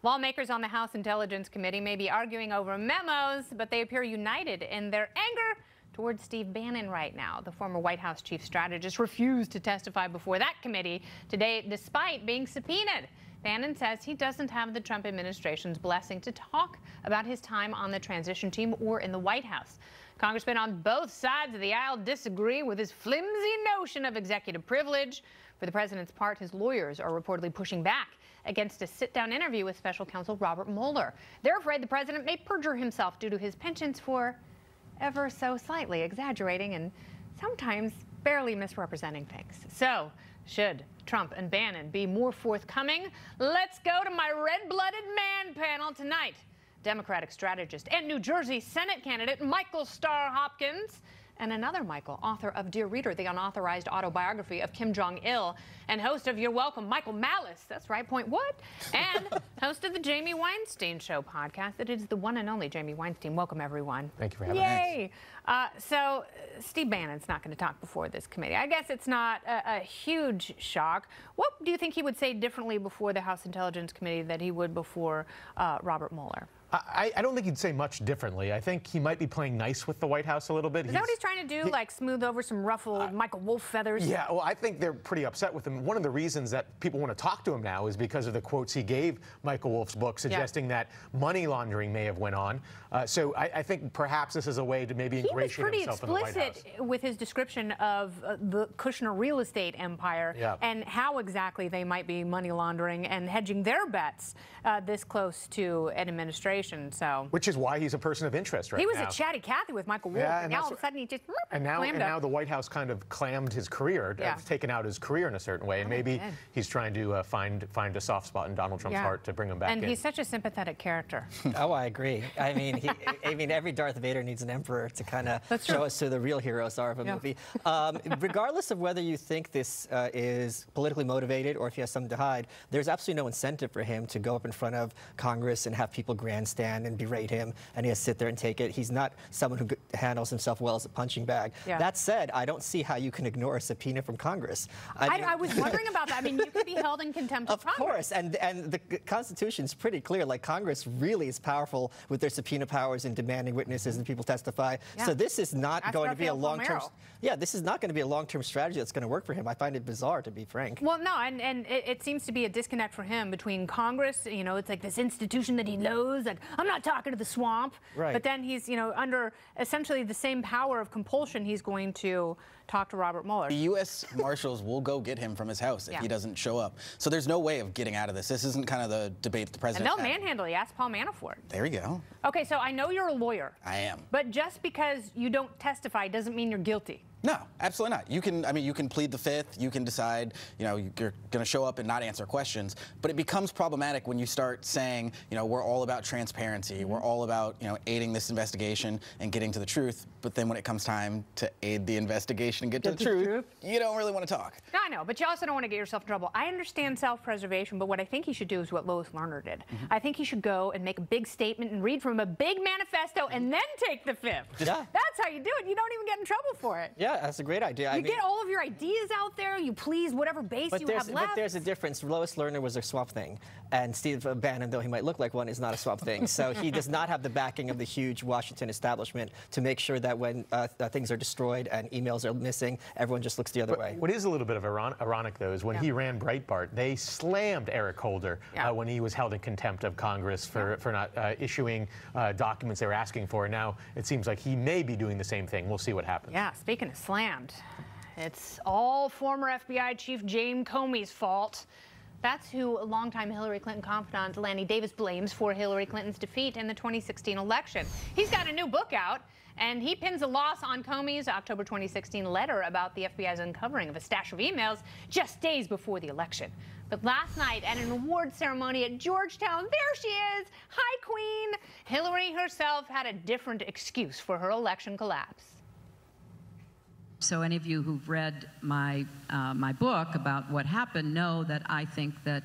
Lawmakers on the House Intelligence Committee may be arguing over memos, but they appear united in their anger towards Steve Bannon right now. The former White House chief strategist refused to testify before that committee today, despite being subpoenaed. Bannon says he doesn't have the Trump administration's blessing to talk about his time on the transition team or in the White House. Congressmen on both sides of the aisle disagree with his flimsy notion of executive privilege. For the president's part, his lawyers are reportedly pushing back against a sit-down interview with special counsel Robert Mueller. They're afraid the president may perjure himself due to his penchant for ever so slightly exaggerating and sometimes barely misrepresenting things. So, should Trump and Bannon be more forthcoming? Let's go to my red-blooded man panel tonight. Democratic strategist and New Jersey Senate candidate Michael Starr Hopkins, and another Michael, author of Dear Reader, the unauthorized autobiography of Kim Jong-il, and host of You're Welcome, Michael Malice. That's right, point what? And host of the Jamie Weinstein Show podcast. It is the one and only Jamie Weinstein. Welcome, everyone. Thank you for having me. Yay! So Steve Bannon's not going to talk before this committee. I guess it's not a huge shock. What do you think he would say differently before the House Intelligence Committee that he would before Robert Mueller? I don't think he'd say much differently. I think he might be playing nice with the White House a little bit. Is that what he's trying to do, like smooth over some ruffled Michael Wolff feathers? Yeah, well, I think they're pretty upset with him. One of the reasons that people want to talk to him now is because of the quotes he gave Michael Wolff's book, suggesting that money laundering may have went on. So I think perhaps this is a way to maybe ingratiate himself in the White House. He was pretty explicit with his description of the Kushner real estate empire and how exactly they might be money laundering and hedging their bets this close to an administration. So. Which is why he's a person of interest right now. He was a chatty Cathy with Michael Wolff, and now all of a sudden he just now the White House kind of clammed his career, taken out his career in a certain way, and maybe he's trying to find a soft spot in Donald Trump's heart to bring him back in. And he's such a sympathetic character. Oh, I agree. I mean, every Darth Vader needs an emperor to kind of show us who the real heroes are of a movie. Regardless of whether you think this is politically motivated or if he has something to hide, there's absolutely no incentive for him to go up in front of Congress and have people grandstand and berate him, and he has to sit there and take it. He's not someone who handles himself well as a punching bag. That said, I don't see how you can ignore a subpoena from Congress. I was wondering about that. I mean, you could be held in contempt of Congress. Of course, and the Constitution's pretty clear. Like, Congress really is powerful with their subpoena powers and demanding witnesses and people testify. So this is not going to be a long-term. Yeah, this is not going to be a long-term strategy that's going to work for him. I find it bizarre, to be frank. Well, no, and it seems to be a disconnect for him between Congress. You know, it's like this institution that he knows. Like, I'm not talking to the swamp. Right. But then he's, under essentially the same power of compulsion, he's going to talk to Robert Mueller. The U.S. Marshals will go get him from his house if he doesn't show up. So there's no way of getting out of this. This isn't kind of the debate that the president And they'll manhandle you. Ask Paul Manafort. There you go. Okay, so I know you're a lawyer. I am. But just because you don't testify doesn't mean you're guilty. No, absolutely not. You can plead the fifth. You can decide, you're going to show up and not answer questions. But it becomes problematic when you start saying, we're all about transparency. We're all about, aiding this investigation and getting to the truth. But then when it comes time to aid the investigation and get to the truth, you don't really want to talk. No, I know, but you also don't want to get yourself in trouble. I understand self-preservation, but what I think he should do is what Lois Lerner did. I think he should go and make a big statement and read from a big manifesto and then take the fifth. Yeah. That's how you do it. You don't even get in trouble for it. Yeah, that's a great idea. You get all of your ideas out there. You please whatever base you have left. But there's a difference. Lois Lerner was a Swamp Thing, and Steve Bannon, though he might look like one, is not a Swamp Thing. So he does not have the backing of the huge Washington establishment to make sure that when things are destroyed and emails are missing, everyone just looks the other way. What is a little bit of ironic, though, is when he ran Breitbart, they slammed Eric Holder when he was held in contempt of Congress for not issuing documents they were asking for. And now it seems like he may be doing the same thing. We'll see what happens. Yeah, speaking of slammed, it's all former FBI Chief James Comey's fault. That's who longtime Hillary Clinton confidant Lanny Davis blames for Hillary Clinton's defeat in the 2016 election. He's got a new book out, and he pins a loss on Comey's October 2016 letter about the FBI's uncovering of a stash of emails just days before the election. But last night at an award ceremony at Georgetown, there she is, hi Queen. Hillary herself had a different excuse for her election collapse. So any of you who've read my book about what happened know that I think that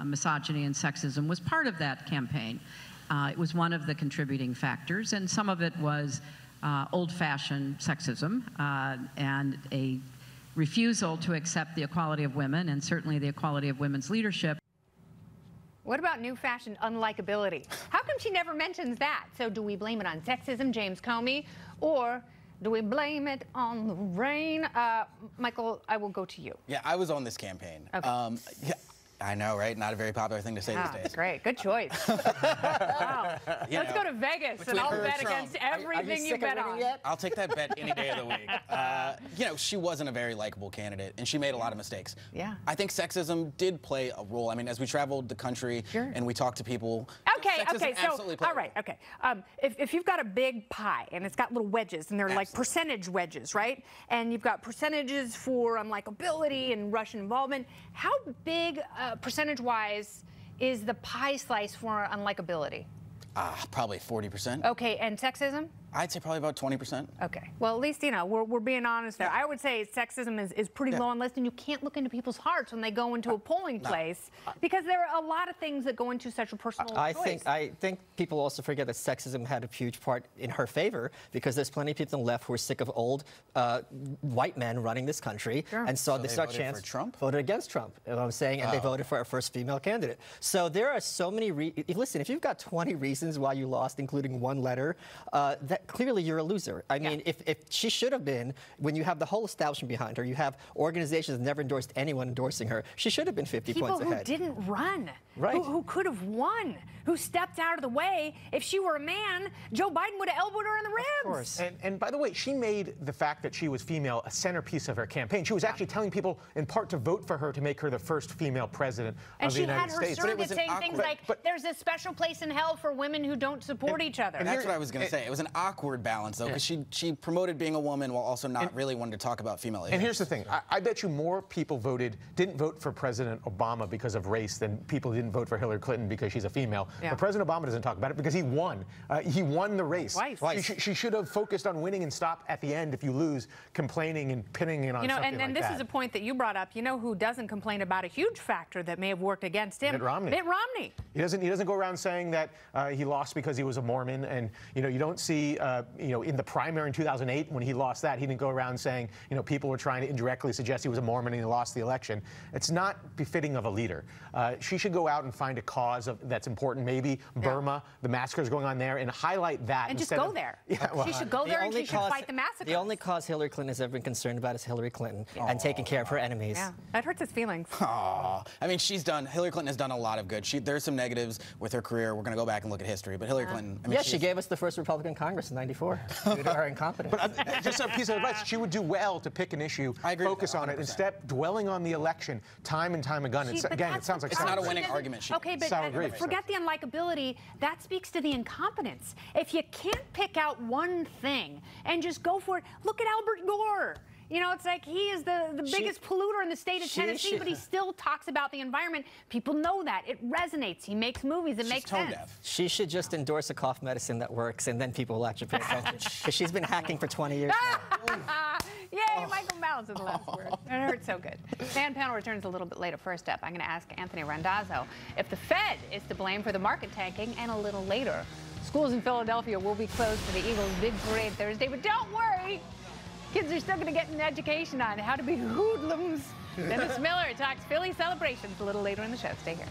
misogyny and sexism was part of that campaign. It was one of the contributing factors, and some of it was old-fashioned sexism and a refusal to accept the equality of women and certainly the equality of women's leadership. What about new-fashioned unlikability? How come she never mentions that? So do we blame it on sexism, James Comey, or do we blame it on the rain? Michael, I will go to you. Yeah, I was on this campaign. Okay. Yeah, I know, right? Not a very popular thing to say these days. Great, good choice. Wow. Let's go to Vegas and I'll bet against everything you bet on. Yet? I'll take that bet any day of the week. You know, she wasn't a very likable candidate, and she made a lot of mistakes. Yeah. I think sexism did play a role. I mean, as we traveled the country and we talked to people, Okay, so, all right, okay. If you've got a big pie and it's got little wedges and they're like percentage wedges, right? And you've got percentages for unlikability and Russian involvement, how big, percentage-wise, is the pie slice for unlikability? Probably 40%. Okay, and sexism? I'd say probably about 20%. Okay. Well, at least, you know, we're being honest there. I would say sexism is pretty low on the list, and you can't look into people's hearts when they go into a polling place because there are a lot of things that go into such a personal choice. I think people also forget that sexism had a huge part in her favor because there's plenty of people on the left who are sick of old white men running this country, and so they saw a chance. For Trump? Voted against Trump, you know what I'm saying, and they voted for our first female candidate. So there are so many. Listen, if you've got 20 reasons why you lost, including one letter, that clearly you're a loser. I mean, if she should have been, when you have the whole establishment behind her, you have organizations that never endorsed anyone endorsing her, she should have been 50 points ahead. People who didn't run, right. who could have won, who stepped out of the way. If she were a man, Joe Biden would have elbowed her in the ribs. Of course. And by the way, she made the fact that she was female a centerpiece of her campaign. She was actually telling people, in part, to vote for her to make her the first female president of the United States. And she had her surrogate saying things like, there's a special place in hell for women who don't support each other. And that's what I was going to say. It was an awkward balance, though, because she promoted being a woman while also not really wanting to talk about female issues. And here's the thing. I bet you more people didn't vote for President Obama because of race than people didn't vote for Hillary Clinton because she's a female. Yeah. But President Obama doesn't talk about it because he won. He won the race. Twice. She should have focused on winning and stop at the end if you lose, complaining and pinning it on something like that. And this is a point that you brought up. You know who doesn't complain about a huge factor that may have worked against him? Mitt Romney. Mitt Romney. He doesn't go around saying that he lost because he was a Mormon, and you don't see in the primary in 2008 when he lost that, he didn't go around saying people were trying to indirectly suggest he was a Mormon and he lost the election. It's not befitting of a leader. She should go out and find a cause that's important, maybe Burma, the massacres going on there, and highlight that. And just go there. She should go there and she should fight the massacres. The only cause Hillary Clinton has ever been concerned about is Hillary Clinton and taking care of her enemies. Yeah, that hurts his feelings. I mean, Hillary Clinton has done a lot of good. There's some negatives with her career. We're going to go back and look at history, but Hillary Clinton, I mean, she gave us the first Republican Congress in '94 due to her incompetence. But just a piece of advice, she would do well to pick an issue, focus on it, instead dwelling on the election time and time again. Again, it sounds like it's not a winning argument. Okay, but forget the unlikability. That speaks to the incompetence. If you can't pick out one thing and just go for it, look at Albert Gore. It's like he is the biggest polluter in the state of Tennessee, but he still talks about the environment. People know that. It resonates. He makes movies. It makes sense. She should just endorse a cough medicine that works, and then people will actually pay attention. Because she's been hacking for 20 years now. Yay, Michael Malice is the last word. It hurts so good. Fan panel returns a little bit later. First up, I'm going to ask Anthony Randazzo if the Fed is to blame for the market tanking, and a little later, schools in Philadelphia will be closed for the Eagles' big parade Thursday, but don't worry. Kids are still going to get an education on how to be hoodlums. Dennis Miller talks Philly celebrations a little later in the show. Stay here.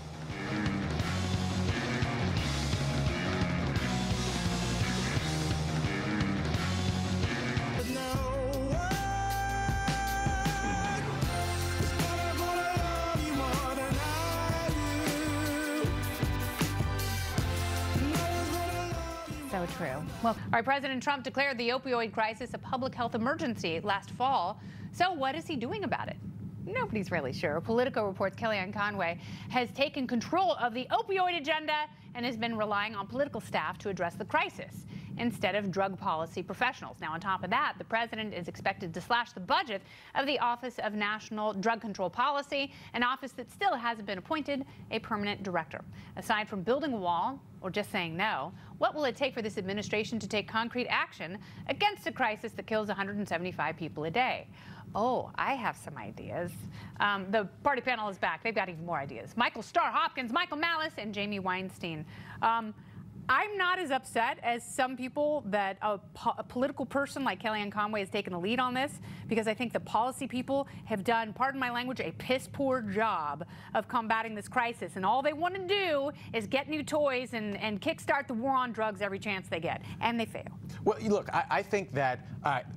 So true. Well, all right, President Trump declared the opioid crisis a public health emergency last fall. So what is he doing about it? Nobody's really sure. Politico reports Kellyanne Conway has taken control of the opioid agenda and has been relying on political staff to address the crisis instead of drug policy professionals. Now, on top of that, the president is expected to slash the budget of the Office of National Drug Control Policy, an office that still hasn't been appointed a permanent director. Aside from building a wall or just saying no, what will it take for this administration to take concrete action against a crisis that kills 175 people a day? Oh, I have some ideas. The party panel is back. They've got even more ideas. Michael Starr Hopkins, Michael Malice, and Jamie Weinstein. I'm not as upset as some people that a political person like Kellyanne Conway has taken the lead on this, because I think the policy people have done, pardon my language, a piss-poor job of combating this crisis. And all they want to do is get new toys and kickstart the war on drugs every chance they get. And they fail. Well, look, I think that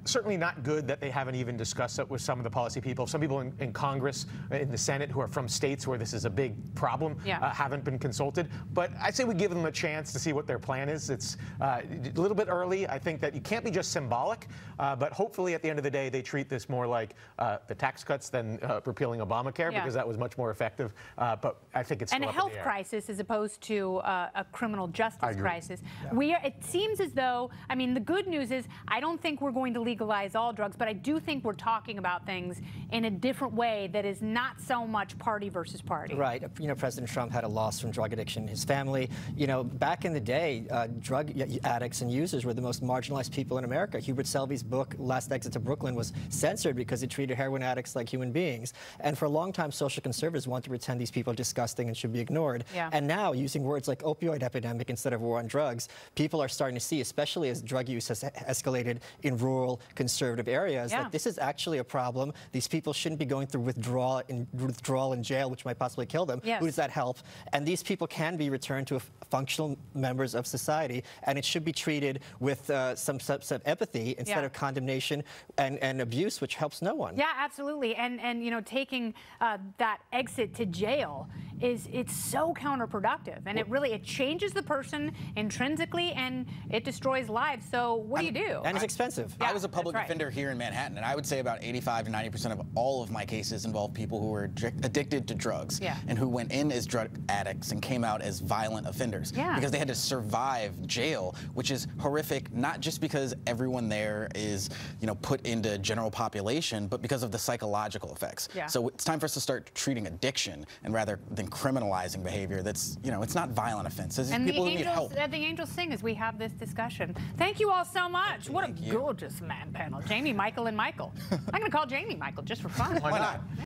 certainly not good that they haven't even discussed it with some of the policy people. Some people in Congress, in the Senate, who are from states where this is a big problem, haven't been consulted. But I'd say we give them a chance to see what their plan is. It's a little bit early. I think that you can't be just symbolic, but hopefully at the end of the day, they treat this more like the tax cuts than repealing Obamacare, because that was much more effective. But I think it's still and a health crisis as opposed to a criminal justice crisis. It seems as though, I mean, the good news is I don't think we're going to legalize all drugs, but I do think we're talking about things in a different way that is not so much party versus party. Right. You know, President Trump had a loss from drug addiction. His family, you know, back in the day, drug addicts and users were the most marginalized people in America. Hubert Selby's book, Last Exit to Brooklyn, was censored because it treated heroin addicts like human beings. And for a long time, social conservatives want to pretend these people are disgusting and should be ignored. And now, using words like opioid epidemic instead of war on drugs, people are starting to see, especially as drug use has escalated in rural conservative areas, that this is actually a problem. These people shouldn't be going through withdrawal in jail, which might possibly kill them. Who does that help? And these people can be returned to functional members of society, and it should be treated with some empathy instead of condemnation and abuse, which helps no one. Yeah, absolutely. And you know, taking that exit to jail it's so counterproductive, and it changes the person intrinsically, and it destroys lives. So what do you do? And it's expensive. I was a public defender here in Manhattan, and I would say about 85 to 90% of all of my cases involve people who were addicted to drugs and who went in as drug addicts and came out as violent offenders because they had to survive jail, which is horrific, not just because everyone there is, you know, put into general population, but because of the psychological effects. So it's time for us to start treating addiction and rather than criminalizing behavior that's, you know, it's not violent offenses. And people who need help. the angels sing as we have this discussion. Thank you all so much. What a gorgeous man panel. Jamie, Michael, and Michael. I'm going to call Jamie Michael just for fun. Why not?